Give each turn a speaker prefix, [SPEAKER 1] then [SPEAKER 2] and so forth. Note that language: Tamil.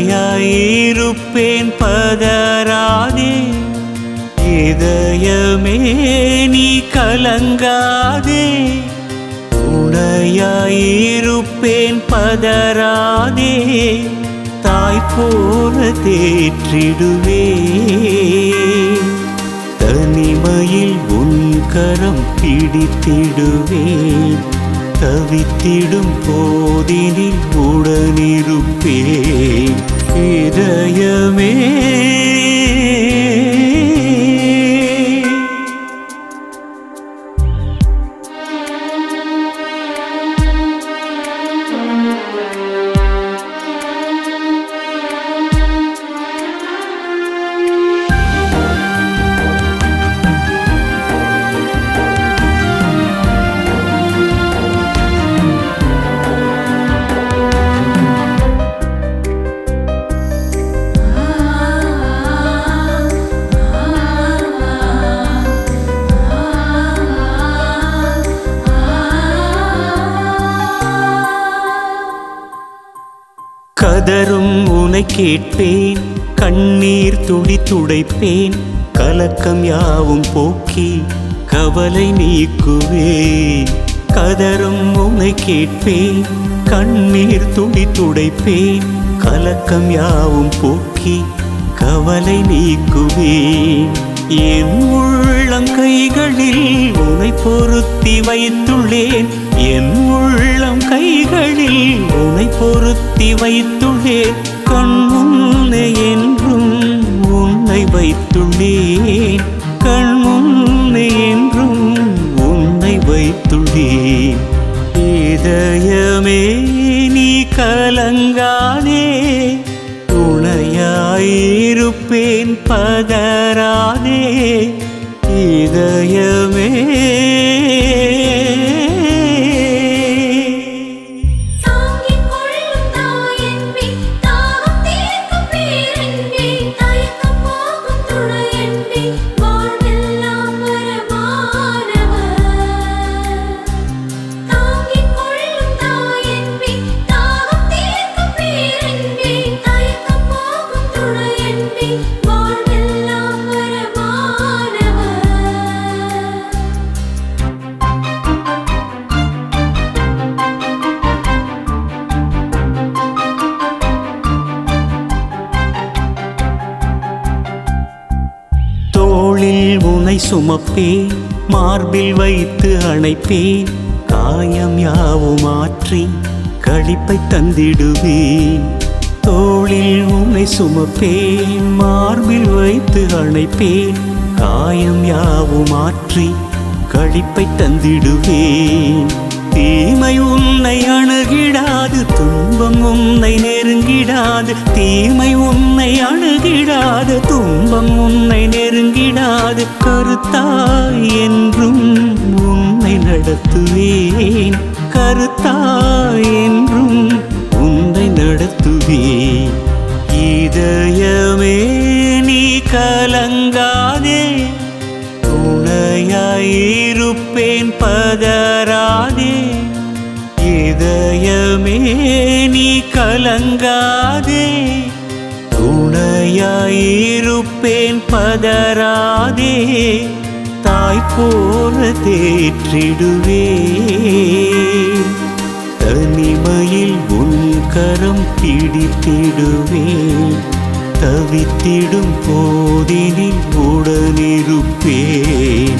[SPEAKER 1] துணையாயிருப்பேன் பதறாதே இதயமே நீ கலங்காதே துணையாயிருப்பேன் பதறாதே தாய் போல தேற்றிடுவே தனிமையில் உன் கரம் பிடித்திடுவேன் தவித்திடும் போதினில் உடனிருப்பேன் இதயமே கதரும் உனை கேட்பேன் கண்ணீர் துளி துடைப்பேன் கலக்கம் யாவும் போக்கி கவலை நீக்குவேன் கதரும் உனை கேட்பேன் கண்ணீர் துளி துடைப்பேன் கலக்கம் யாவும் போக்கி கவலை நீக்குவேன் என் உள்ளம் கைகளில் உனை பொருத்தி வைத்துள்ளேன் என் உள்ளம் கைகளில் உனை பொருத்தி வைத்துள்ளேன் கண் முன்னே என்றும் உன்னை வைத்துள்ளேன் கண் முன்னே என்றும் உன்னை வைத்துள்ளேன் இதயமே நீ கலங்காதே துணையாயிருப்பேன் பதறாதே இதயமே உனை சுமப்பேன் மார்பில் வைத்து அணைப்பேன் காயம் யாவும் மாற்றி களிப்பை தந்திடுவேன் தோளில் உன்னை சுமப்பேன் மார்பில் வைத்து அணைப்பேன் காயம் யாவும் மாற்றி களிப்பை தந்திடுவேன் தீமை உன்னை அணுகிடாது துன்பம் உன்னை நெருங்கிடாது தீமை உன்னை அணுகிடாது துன்பம் உன்னை நெருங்கிடாது கருத்தாய் என்றும் உன்னை நடத்துவேன் கருத்தாய் என்றும் உன்னை நடத்துவேன் இதயமே நீ கலங்காதே துணையாயிருப்பேன் பதறாதே இதயமே நீ கலங்காதே துணையாயிருப்பேன் பதறாதே தாய் போல தேற்றிடுவேன் தனிமையில் உன் கரம் பிடித்திடுவேன் தவித்திடும் போதினில் உடனிருப்பேன்